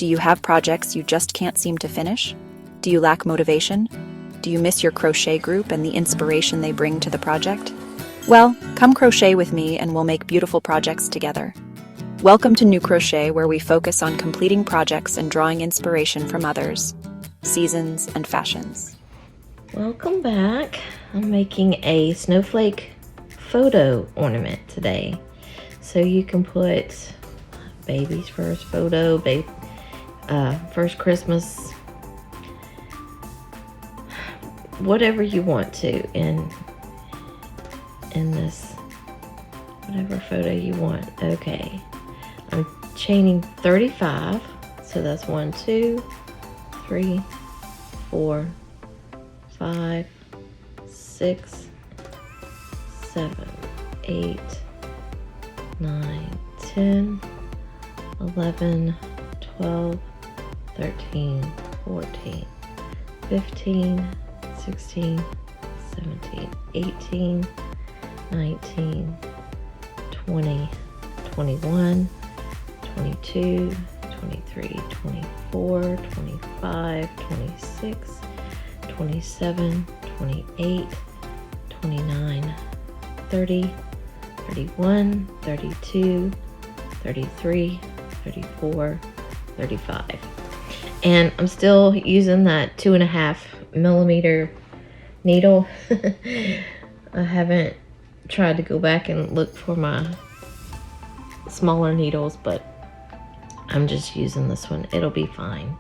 Do you have projects you just can't seem to finish? Do you lack motivation? Do you miss your crochet group and the inspiration they bring to the project? Well, come crochet with me and we'll make beautiful projects together. Welcome to New Crochet, where we focus on completing projects and drawing inspiration from others, seasons, and fashions. Welcome back. I'm making a snowflake photo ornament today. So you can put baby's first photo, first Christmas, whatever you want to in this, whatever photo you want. Okay, I'm chaining 35, so that's 1, 2, 3, 4, 5, 6, 7, 8, 9, 10, 11, 12, 13, 14, 15, 16, 17, 18, 19, 20, 21, 22, 23, 24, 25, 26, 27, 28, 29, 30, 31, 32, 33, 34, 35. And I'm still using that 2.5 millimeter needle. I haven't tried to go back and look for my smaller needles, but I'm just using this one. It'll be fine.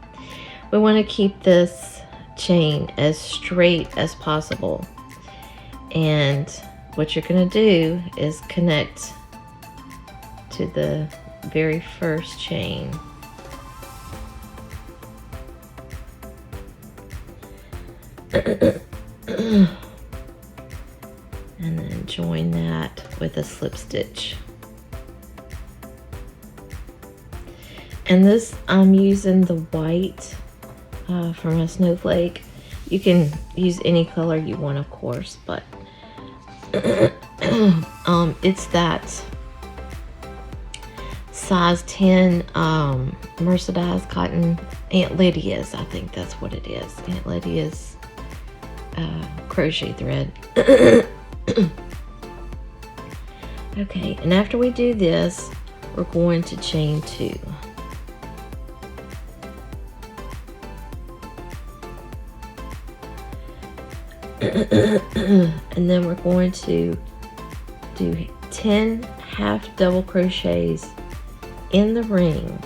We want to keep this chain as straight as possible. And what you're going to do is connect to the very first chain. And then join that with a slip stitch. And this, I'm using the white from a snowflake. You can use any color you want, of course, but it's that size 10 mercerized cotton. Aunt Lydia's, I think that's what it is. Aunt Lydia's crochet thread. Okay, and after we do this, we're going to chain 2. And then we're going to do 10 half double crochets in the ring.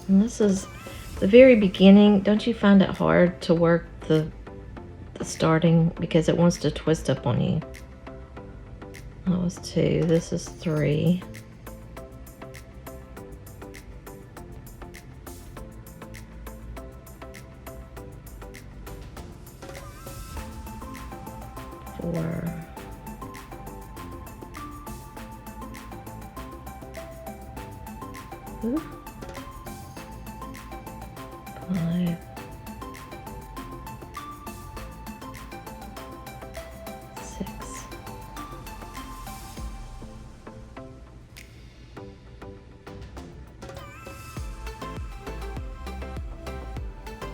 And this is the very beginning. Don't you find it hard to work the starting because it wants to twist up on you? That was 2. This is 3. Ooh. 5, 6,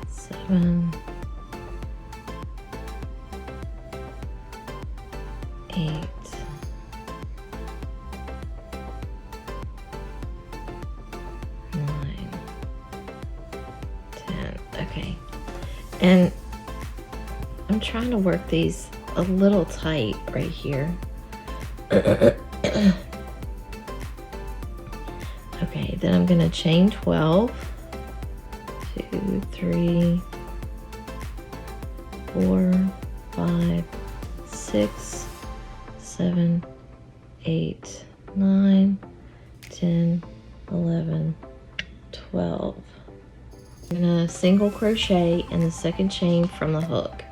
7, 8, 9, 10. Okay, and I'm trying to work these a little tight right here. Okay, then I'm gonna chain 12. 2, 3, 4, 5, 6, 7, 8, 9, 10, 11, 12. I'm gonna single crochet in the second chain from the hook.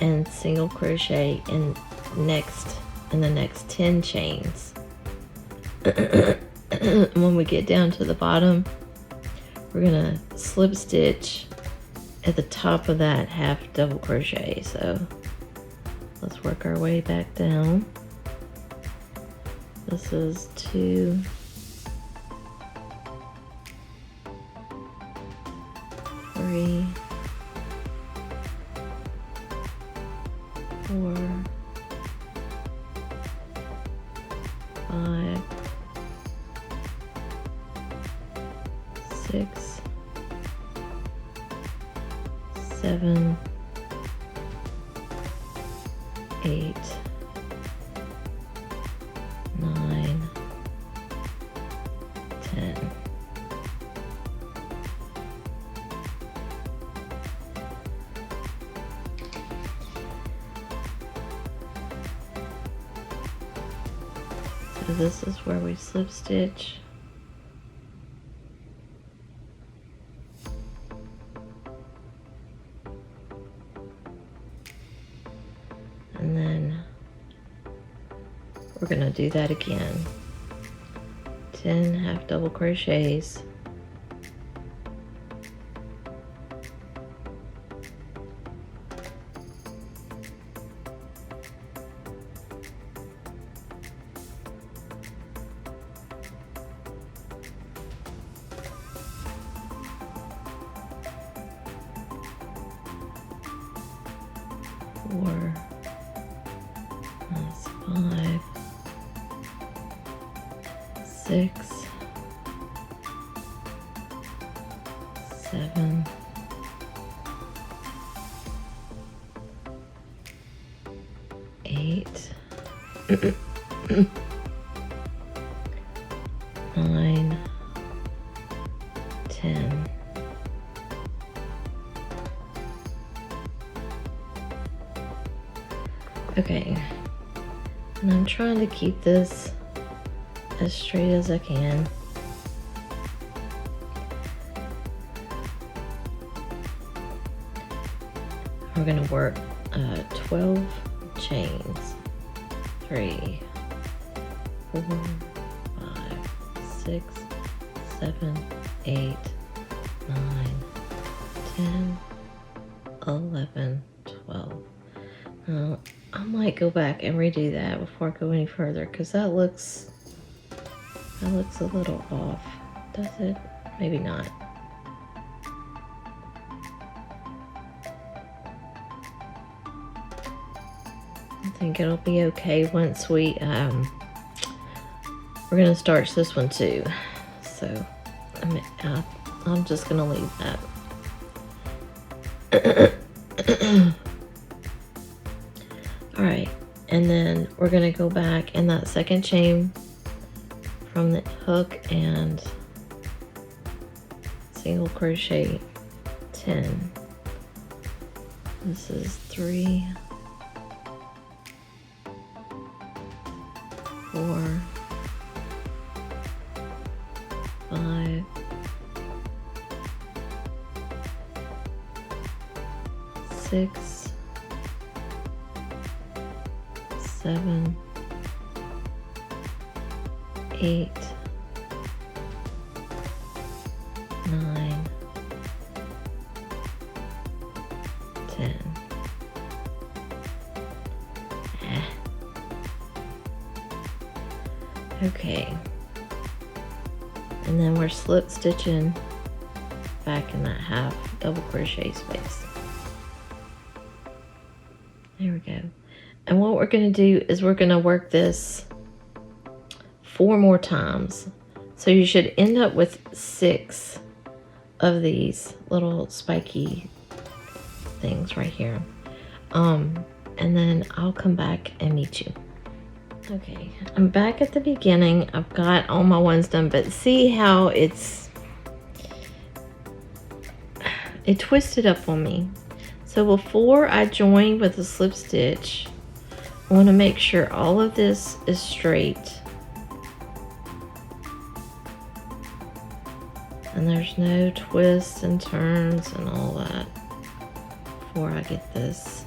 and single crochet in the next 10 chains. When we get down to the bottom, we're gonna slip stitch at the top of that half double crochet. So let's work our way back down. This is 2, 3, 4, 5, 6, 7, 8, 9, 10. So this is where we slip stitch. And then we're gonna do that again. 10 half double crochets. Four, that's 5, 6, 7, 8, 9, 10. Okay, and I'm trying to keep this as straight as I can. We're gonna work 12 chains. 3, 4, 5, 6, 7, 8, 9, 10, 11, 12. Now, I might go back and redo that before I go any further, because that looks a little off. Does it? Maybe not. I think it'll be okay once we're gonna starch this one too. So I'm just gonna leave that. All right, and then we're gonna go back in that second chain from the hook and single crochet 10. This is 3, 4, 5, 6, 7, 8, 9, 10. Okay, and then we're slip stitching back in that half double crochet space. There we go. And what we're going to do is we're going to work this 4 more times. So you should end up with 6 of these little spiky things right here. And then I'll come back and meet you. Okay, I'm back at the beginning. I've got all my ones done, but see how it twisted up on me. So before I join with the slip stitch, I want to make sure all of this is straight. And there's no twists and turns and all that before I get this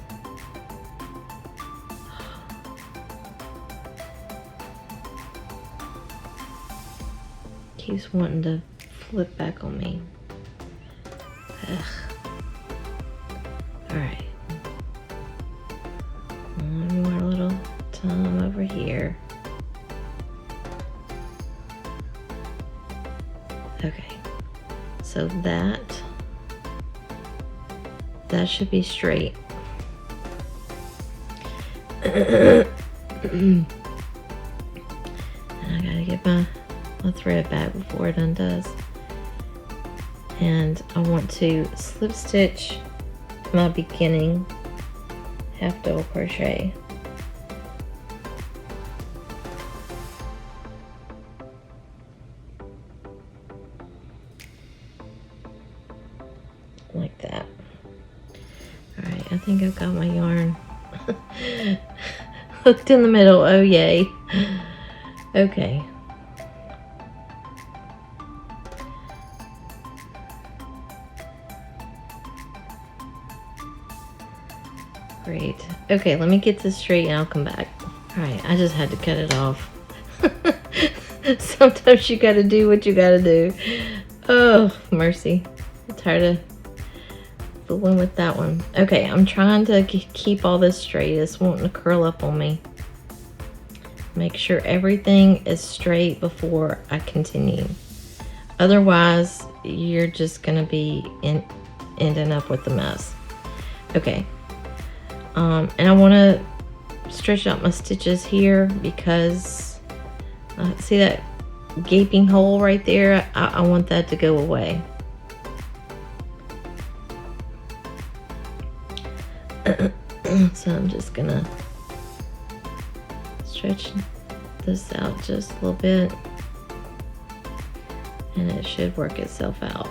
keeps wanting to flip back on me. Ugh. Alright. One more little tongue over here. Okay. So that should be straight. And I gotta get my thread back before it undoes. And I want to slip stitch my beginning half double crochet. Like that. Alright, I think I've got my yarn hooked in the middle. Oh yay. Okay. Great. Okay, let me get this straight and I'll come back. Alright, I just had to cut it off. Sometimes you gotta do what you gotta do. Oh, mercy. I'm tired of fooling with that one. Okay, I'm trying to keep all this straight. It's wanting to curl up on me. Make sure everything is straight before I continue. Otherwise, you're just gonna be ending up with a mess. Okay. And I want to stretch out my stitches here because see that gaping hole right there? I want that to go away. So I'm just gonna stretch this out just a little bit and it should work itself out.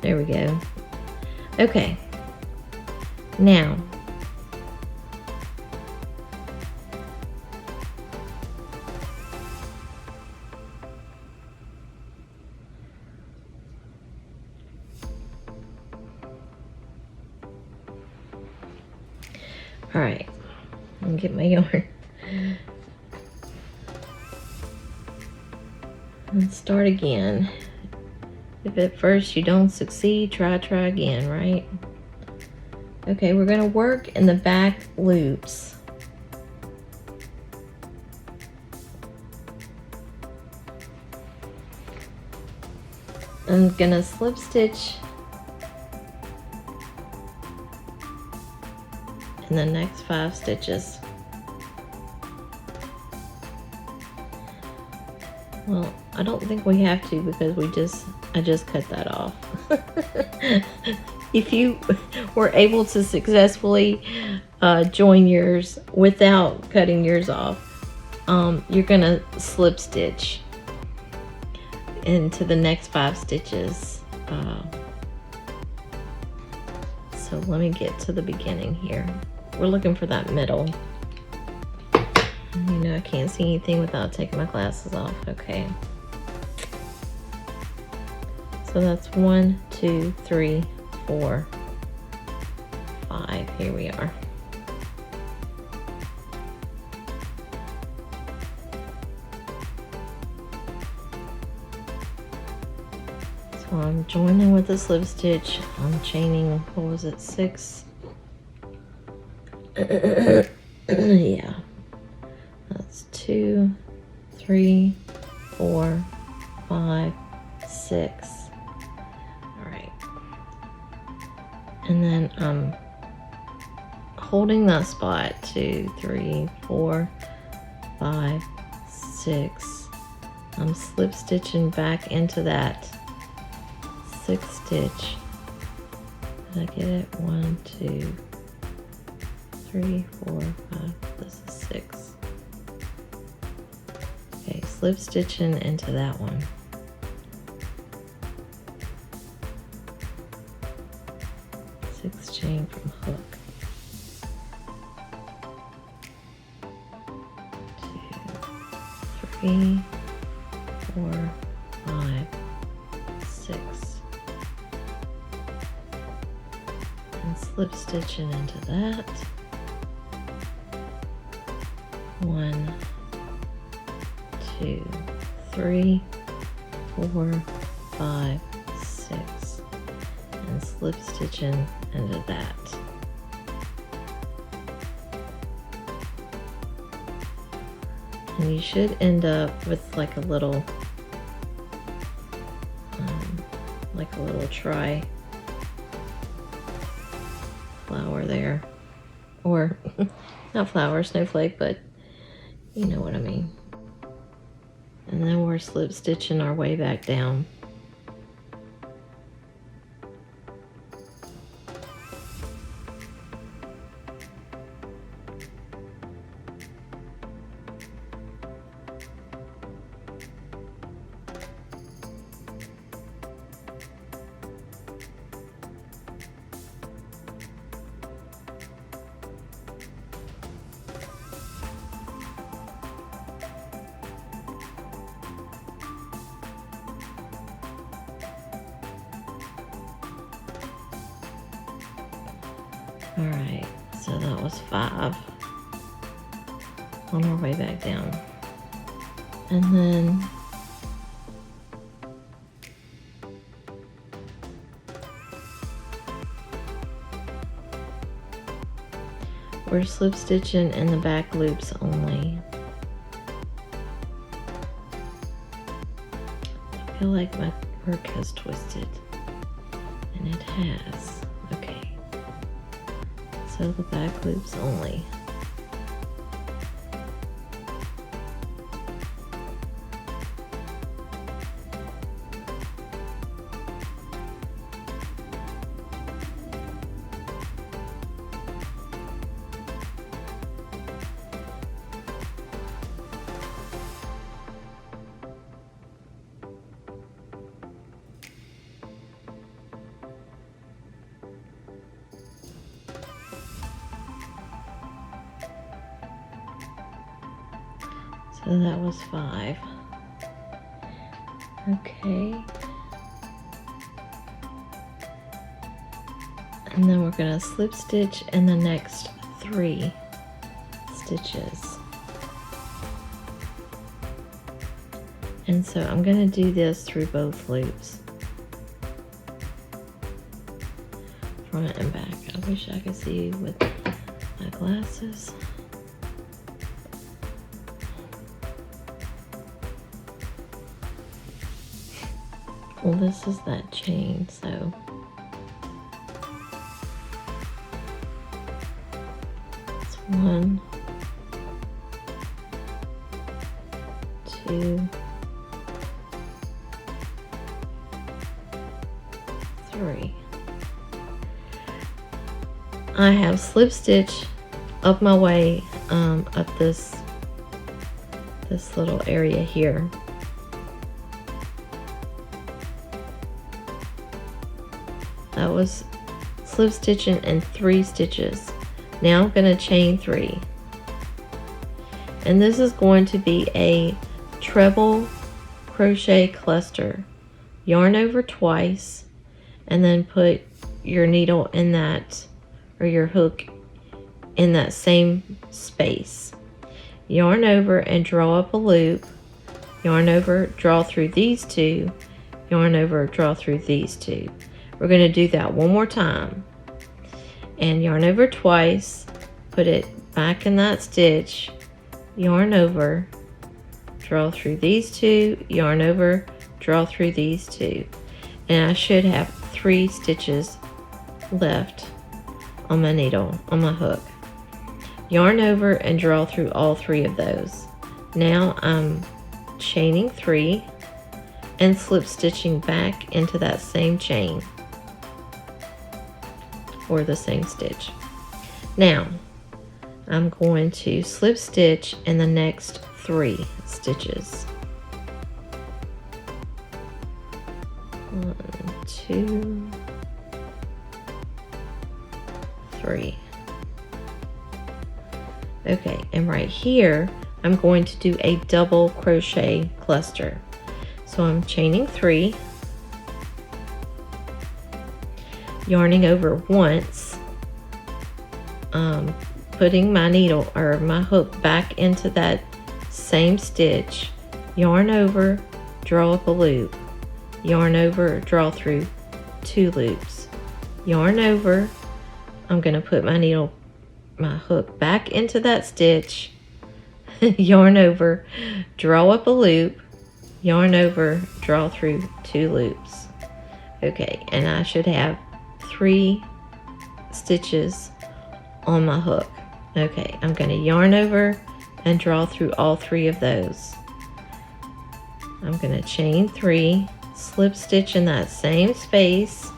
There we go. Okay. Now, all right, I'm gonna get my yarn and start again. If at first you don't succeed, try again, right? Okay, we're gonna work in the back loops. I'm gonna slip stitch in the next 5 stitches. Well, I don't think we have to because I just cut that off. If you were able to successfully join yours without cutting yours off, you're gonna slip stitch into the next 5 stitches. So let me get to the beginning here. We're looking for that middle. You know I can't see anything without taking my glasses off. Okay. So that's 1, 2, 3, 4, 5. Here we are. So I'm joining with a slip stitch. I'm chaining, what was it, 6? Yeah. That's 2, 3, 4, 5, 6. And then I'm holding that spot, 2, 3, 4, 5, 6. I'm slip stitching back into that 6th stitch. Did I get it? 1, 2, 3, 4, 5. This is 6. Okay, slip stitching into that one. 6 chain from hook. 2, 3, 4, 5, 6. And slip stitching into that. 1, 2, 3, 4, 5, 6, and slip stitching into that. And you should end up with like a little tri flower there, or not flower, snowflake, but you know what I mean. And then we're slip stitching our way back down. Alright, so that was 5 on our way back down. And then we're slip stitching in the back loops only. I feel like my work has twisted, and it has. Okay. So the back loops only. So that was 5. Okay. And then we're going to slip stitch in the next 3 stitches. And so I'm going to do this through both loops, front and back. I wish I could see with my glasses. Well, this is that chain, so it's 1, 2, 3. I have slip stitch up my way up this little area here. That was slip stitching in 3 stitches. Now I'm going to chain 3. And this is going to be a treble crochet cluster. Yarn over twice and then put your needle in that, or your hook in that same space. Yarn over and draw up a loop. Yarn over, draw through these 2. Yarn over, draw through these 2. We're going to do that one more time. And yarn over twice, put it back in that stitch, yarn over, draw through these 2, yarn over, draw through these 2. And I should have 3 stitches left on my needle, on my hook. Yarn over and draw through all 3 of those. Now I'm chaining 3 and slip stitching back into that same chain, or the same stitch. Now I'm going to slip stitch in the next 3 stitches. 1, 2, 3. Okay, and right here I'm going to do a double crochet cluster. So I'm chaining 3, yarning over once, putting my needle or my hook back into that same stitch, yarn over, draw up a loop, yarn over, draw through 2 loops, yarn over. I'm going to put my hook back into that stitch, yarn over, draw up a loop, yarn over, draw through 2 loops. Okay, and I should have 3 stitches on my hook. Okay, I'm going to yarn over and draw through all 3 of those. I'm going to chain 3, slip stitch in that same space,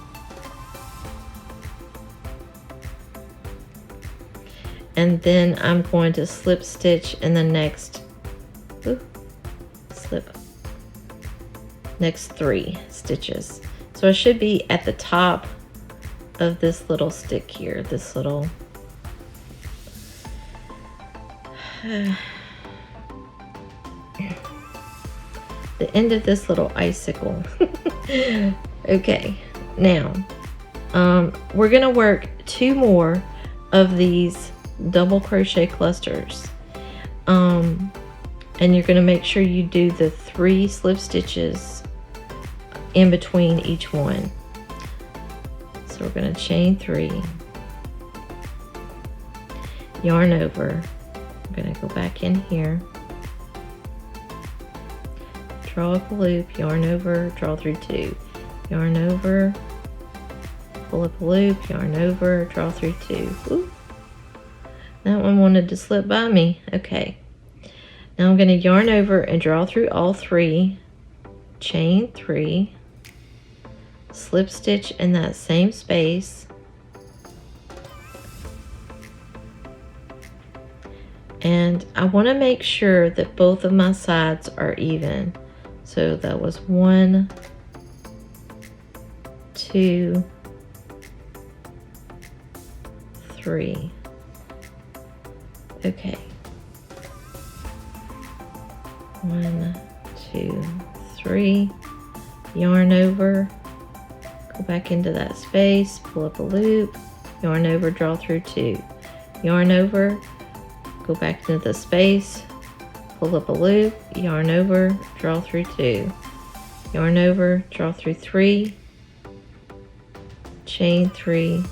and then I'm going to slip stitch in the next next 3 stitches. So I should be at the top of this little stick here, this little the end of this little icicle. Okay, now we're gonna work 2 more of these double crochet clusters, and you're gonna make sure you do the 3 slip stitches in between each one. So we're gonna chain 3, yarn over, I'm gonna go back in here, draw up a loop, yarn over, draw through 2, yarn over, pull up a loop, yarn over, draw through 2. Ooh, that one wanted to slip by me. Okay, now I'm going to yarn over and draw through all 3, chain 3, slip stitch in that same space, and I want to make sure that both of my sides are even. So that was 1, 2, 3. Okay. 1, 2, 3. Yarn over, go back into that space, pull up a loop, yarn over, draw through 2. Yarn over, go back into the space, pull up a loop, yarn over, draw through 2. Yarn over, draw through 3, chain 3,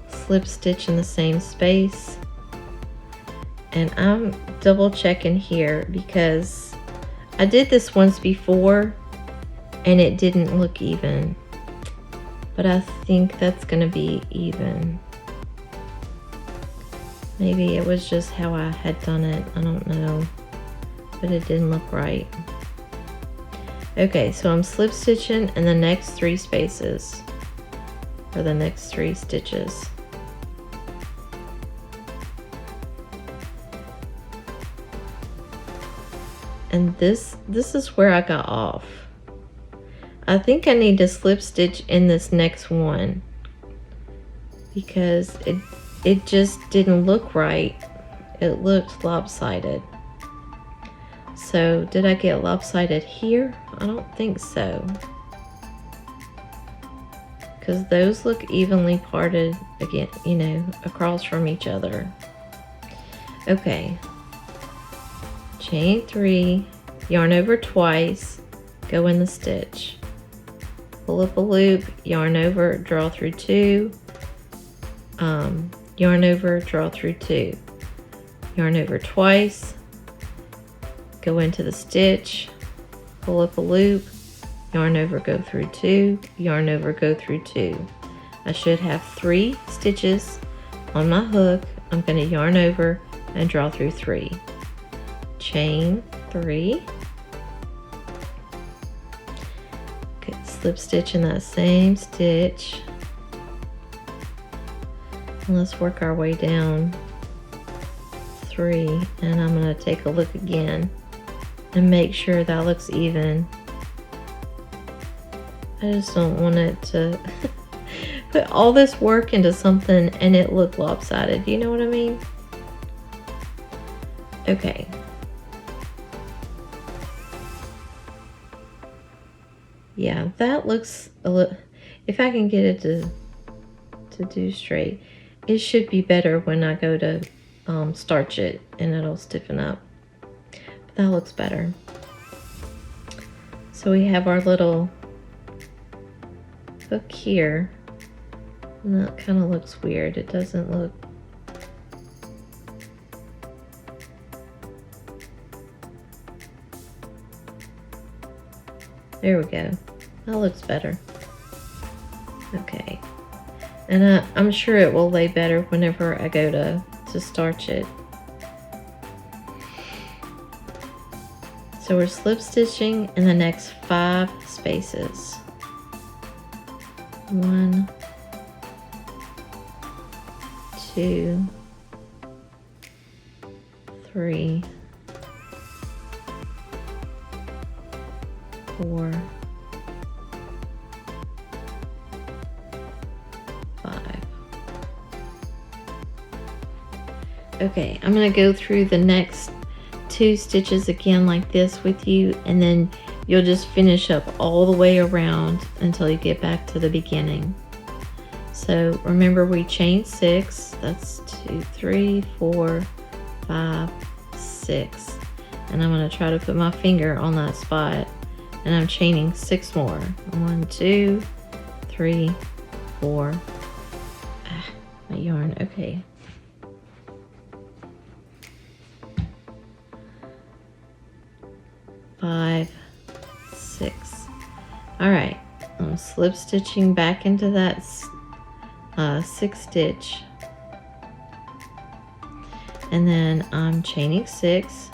slip stitch in the same space. And I'm double checking here because I did this once before and it didn't look even, but I think that's gonna be even. Maybe it was just how I had done it, I don't know, but it didn't look right. Okay, so I'm slip stitching in the next 3 spaces, or the next 3 stitches. And this is where I got off. I think I need to slip stitch in this next one because it just didn't look right. It looked lopsided. So did I get lopsided here? I don't think so, because those look evenly parted again, you know, across from each other. Okay, chain 3, yarn over twice, go in the stitch, pull up a loop, yarn over, draw through 2, yarn over, draw through 2, yarn over twice, go into the stitch, pull up a loop, yarn over, go through 2, yarn over, go through 2. I should have 3 stitches on my hook. I'm going to yarn over and draw through 3, chain 3, slip stitch in that same stitch, and let's work our way down 3, and I'm going to take a look again and make sure that looks even. I just don't want it to put all this work into something and it look lopsided, you know what I mean? Okay. Yeah, that looks a little, if I can get it to do straight, it should be better when I go to starch it and it'll stiffen up. That looks better. So we have our little hook here, and that kind of looks weird. It doesn't look... There we go. That looks better. Okay. And I'm sure it will lay better whenever I go to starch it. So we're slip stitching in the next 5 spaces. 1, 2, 3, 4, 5. Okay, I'm going to go through the next 2 stitches again like this with you, and then you'll just finish up all the way around until you get back to the beginning. So remember, we chain 6. That's 2, 3, 4, 5, 6. And I'm going to try to put my finger on that spot, and I'm chaining 6 more. 1, 2, 3, 4. My yarn. Okay. Five, 6. All right, I'm slip stitching back into that 6 stitch, and then I'm chaining 6,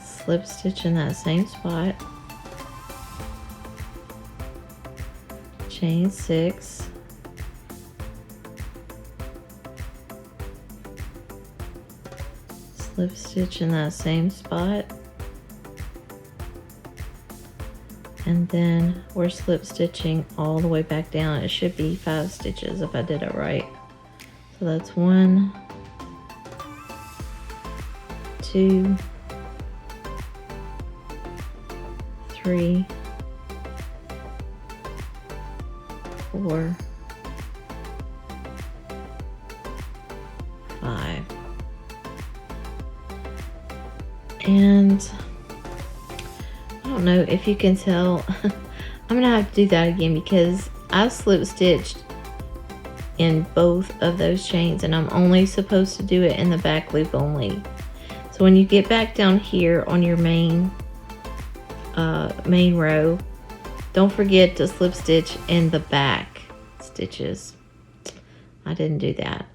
slip stitch in that same spot, chain 6, slip stitch in that same spot, and then we're slip stitching all the way back down. It should be 5 stitches if I did it right. So that's 1, 2, 3, 4, 5. And I don't know if you can tell, I'm gonna have to do that again because I slip stitched in both of those chains, and I'm only supposed to do it in the back loop only. So when you get back down here on your main row, don't forget to slip stitch in the back stitches. I didn't do that.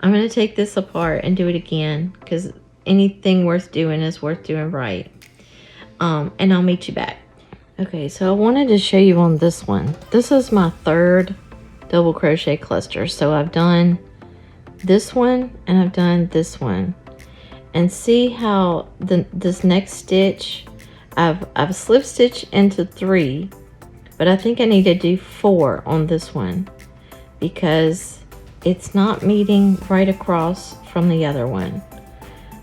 I'm going to take this apart and do it again because anything worth doing is worth doing right. And I'll meet you back. Okay, so I wanted to show you on this one. This is my 3rd double crochet cluster. So I've done this one and I've done this one. And see how this next stitch, I've slip stitched into 3, but I think I need to do 4 on this one because it's not meeting right across from the other one.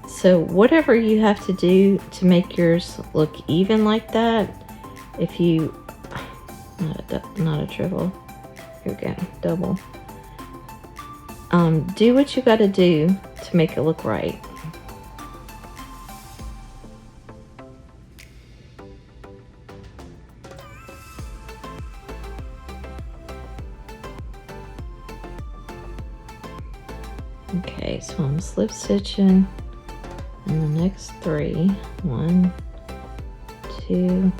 So whatever you have to do to make yours look even like that, if you, not a triple, here we go, double. Do what you got to do to make it look right. Okay, so I'm slip stitching in the next 3. 1, 2,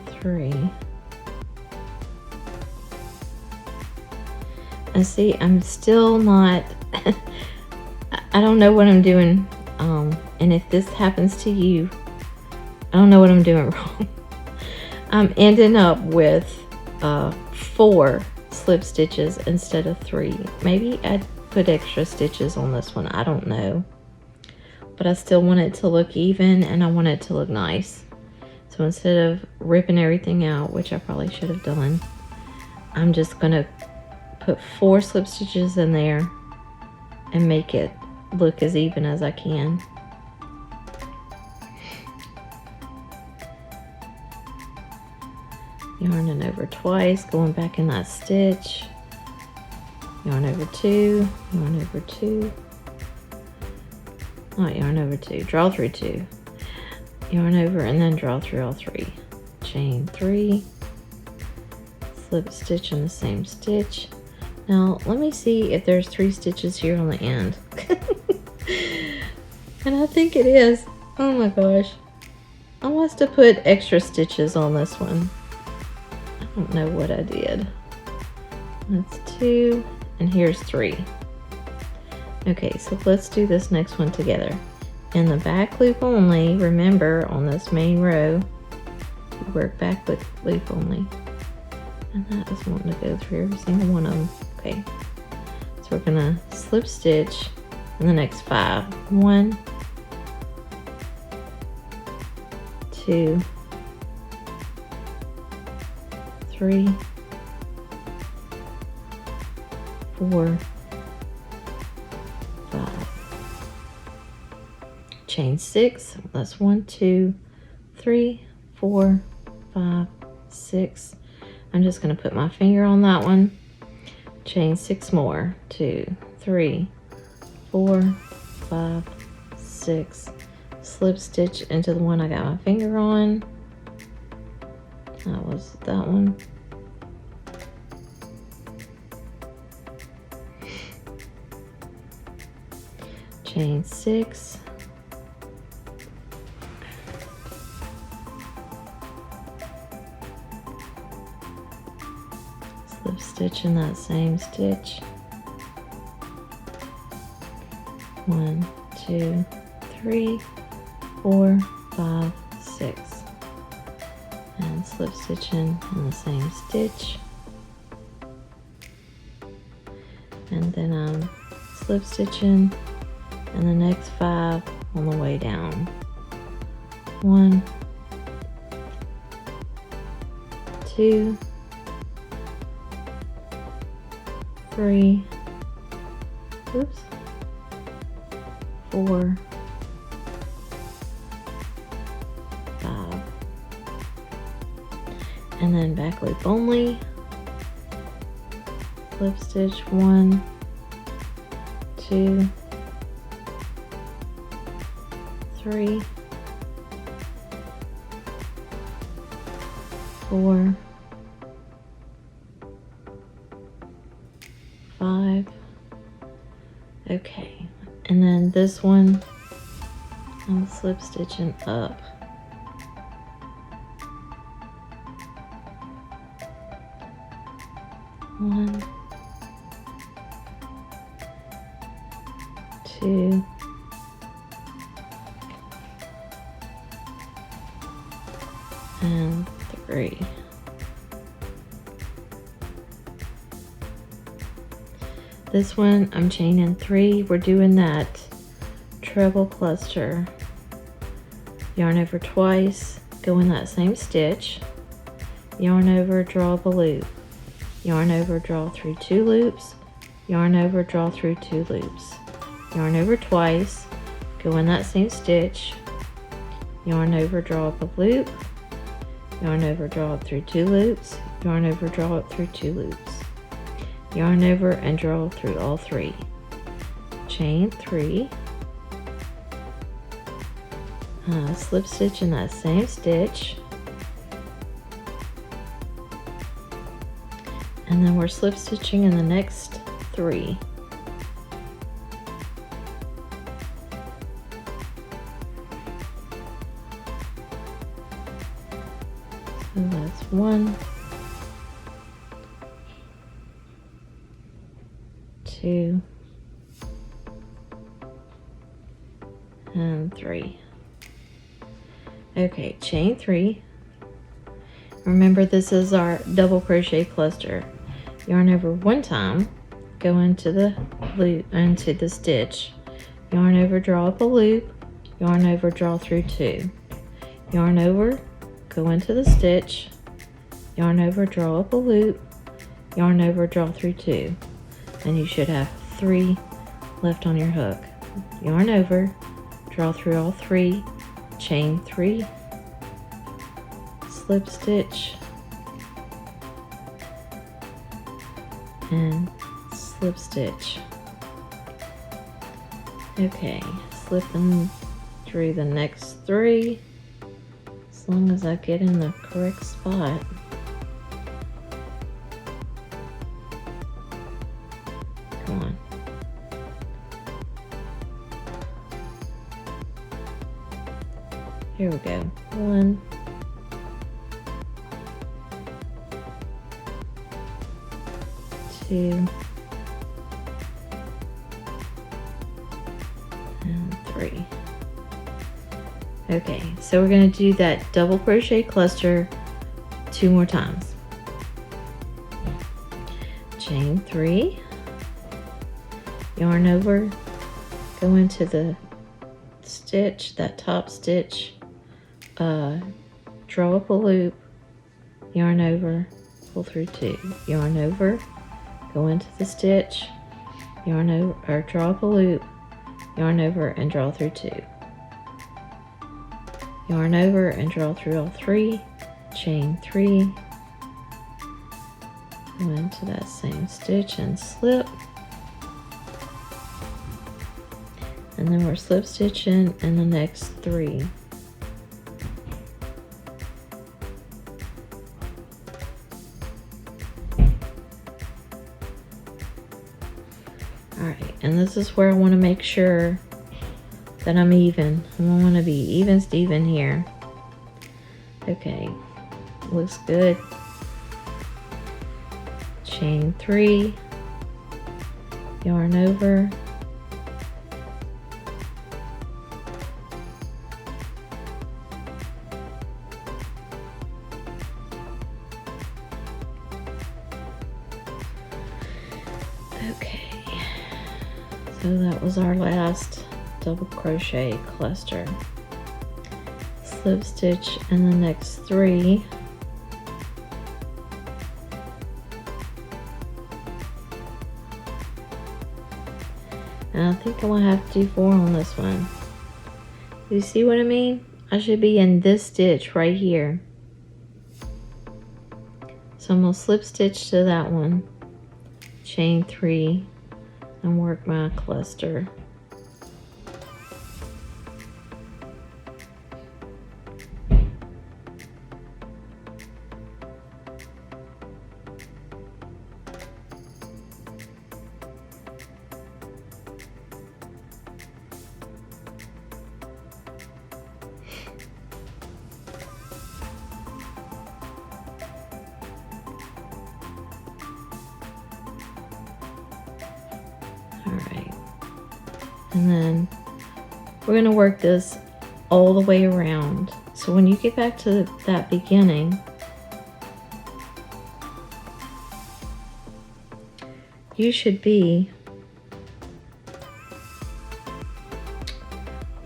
3. And see, I'm still not, I don't know what I'm doing. And if this happens to you, I don't know what I'm doing wrong. I'm ending up with 4 slip stitches instead of 3. Maybe I'd put extra stitches on this one, I don't know, but I still want it to look even and I want it to look nice. So instead of ripping everything out, which I probably should have done, I'm just gonna put 4 slip stitches in there and make it look as even as I can. Yarning over twice, going back in that stitch. yarn over 2, yarn over 2, not yarn over 2, draw through 2, yarn over, and then draw through all 3. Chain 3, slip stitch in the same stitch. Now let me see if there's 3 stitches here on the end. And I think it is. Oh my gosh, I must have put extra stitches on this one. I don't know what I did. That's 2, and here's 3. Okay, so let's do this next one together. In the back loop only, remember on this main row, you work back loop only. And that is wanting to go through every single one of them. Okay, so we're gonna slip stitch in the next 5. 1, 2, 3, 4, 5. Chain 6. That's 1, 2, 3, 4, 5, 6. I'm just going to put my finger on that one. Chain 6 more. 2, 3, 4, 5, 6. Slip stitch into the one I got my finger on. That was that one. Chain 6. Slip stitch in that same stitch. 1, 2, 3, 4, 5, 6. And slip stitch in the same stitch. And then I'm slip stitching in the next 5 on the way down. 1, 2, 3, oops, 4, 5, and then back loop only. Slip stitch 1, 2, 3, 4, 5. Okay, and then this one I'm slip stitching up. One, 2, and 3. This one I'm chaining 3. We're doing that treble cluster. Yarn over twice, go in that same stitch, yarn over, draw the loop, yarn over, draw through 2 loops, yarn over, draw through 2 loops, yarn over twice, go in that same stitch, yarn over, draw up a loop, yarn over, draw it through 2 loops, yarn over, draw it through 2 loops, yarn over and draw through all 3. Chain 3, slip stitch in that same stitch, and then we're slip stitching in the next 3. So that's 1, 2, and 3. Okay, chain 3. Remember, this is our double crochet cluster. Yarn over 1 time, go into the loop, into the stitch, yarn over, draw up a loop, yarn over, draw through 2, yarn over, go into the stitch, yarn over, draw up a loop, yarn over, draw through 2, and you should have 3 left on your hook. Yarn over, draw through all 3, chain 3, slip stitch, and slip stitch. Okay, slipping through the next 3 as long as I get in the correct spot. Come on. Here we go. 1, 2, and 3. Okay, so we're going to do that double crochet cluster 2 more times. Chain 3, yarn over, go into the stitch, that top stitch, draw up a loop, yarn over, pull through 2, yarn over, go into the stitch, yarn over, or draw up a loop, yarn over and draw through 2, yarn over and draw through all 3, chain 3, go into that same stitch and slip, and then we're slip stitching in the next 3. Alright, and this is where I want to make sure that I'm even. I want to be even Steven here. Okay, looks good. Chain 3, yarn over, okay, so that was our last double crochet cluster. Slip stitch in the next 3. And I think I'm gonna have to do 4 on this one. You see what I mean? I should be in this stitch right here. So I'm gonna slip stitch to that one, chain 3, and work my cluster. Alright, and then we're going to work this all the way around. So when you get back to that beginning, you should be,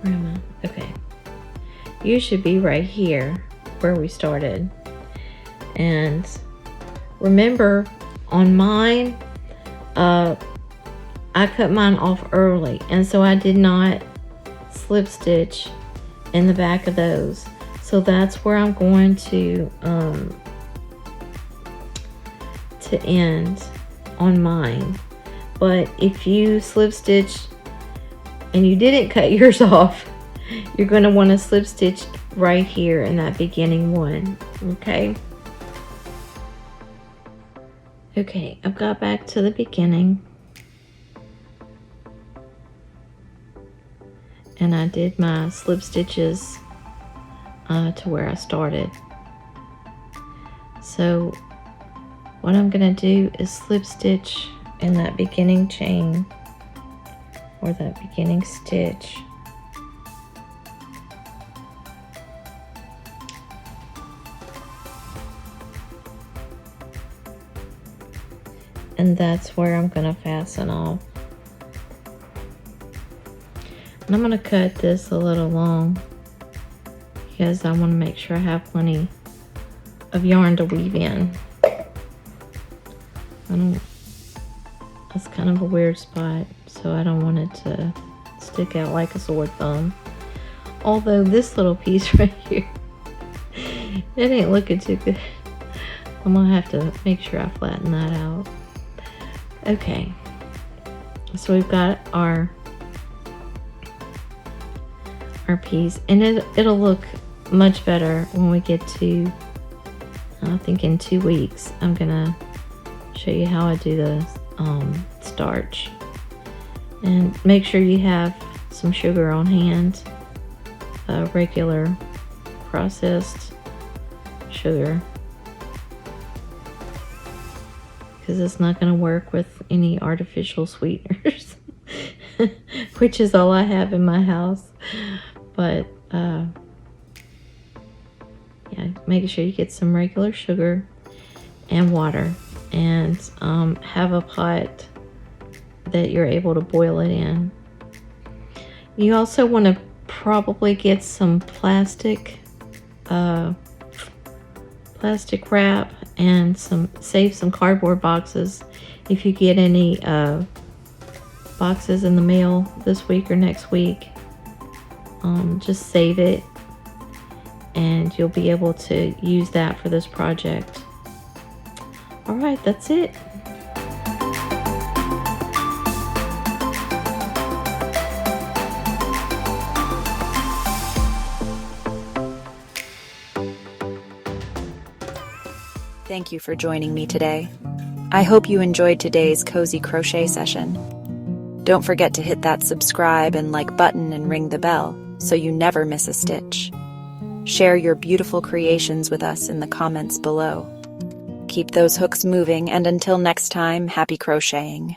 where am I? Okay, you should be right here where we started. And remember, on mine, I cut mine off early, and so I did not slip stitch in the back of those. So that's where I'm going to end on mine. But if you slip stitch and you didn't cut yours off, you're going to want to slip stitch right here in that beginning one. Okay. Okay, I've got back to the beginning. And I did my slip stitches to where I started. So what I'm going to do is slip stitch in that beginning chain, or that beginning stitch. And that's where I'm going to fasten off. And I'm going to cut this a little long because I want to make sure I have plenty of yarn to weave in. That's kind of a weird spot, so I don't want it to stick out like a sore thumb. Although this little piece right here, it ain't looking too good. I'm going to have to make sure I flatten that out. Okay, So we've got our piece, and it'll look much better when we get to, I think in 2 weeks, I'm gonna show you how I do the starch. And make sure you have some sugar on hand, regular processed sugar, because it's not going to work with any artificial sweeteners, which is all I have in my house. But yeah, make sure you get some regular sugar and water, and have a pot that you're able to boil it in. You also want to probably get some plastic wrap, and save some cardboard boxes. If you get any boxes in the mail this week or next week, just save it, and you'll be able to use that for this project. All right, that's it. Thank you for joining me today. I hope you enjoyed today's cozy crochet session. Don't forget to hit that subscribe and like button and ring the bell so you never miss a stitch. Share your beautiful creations with us in the comments below. Keep those hooks moving, and until next time, happy crocheting.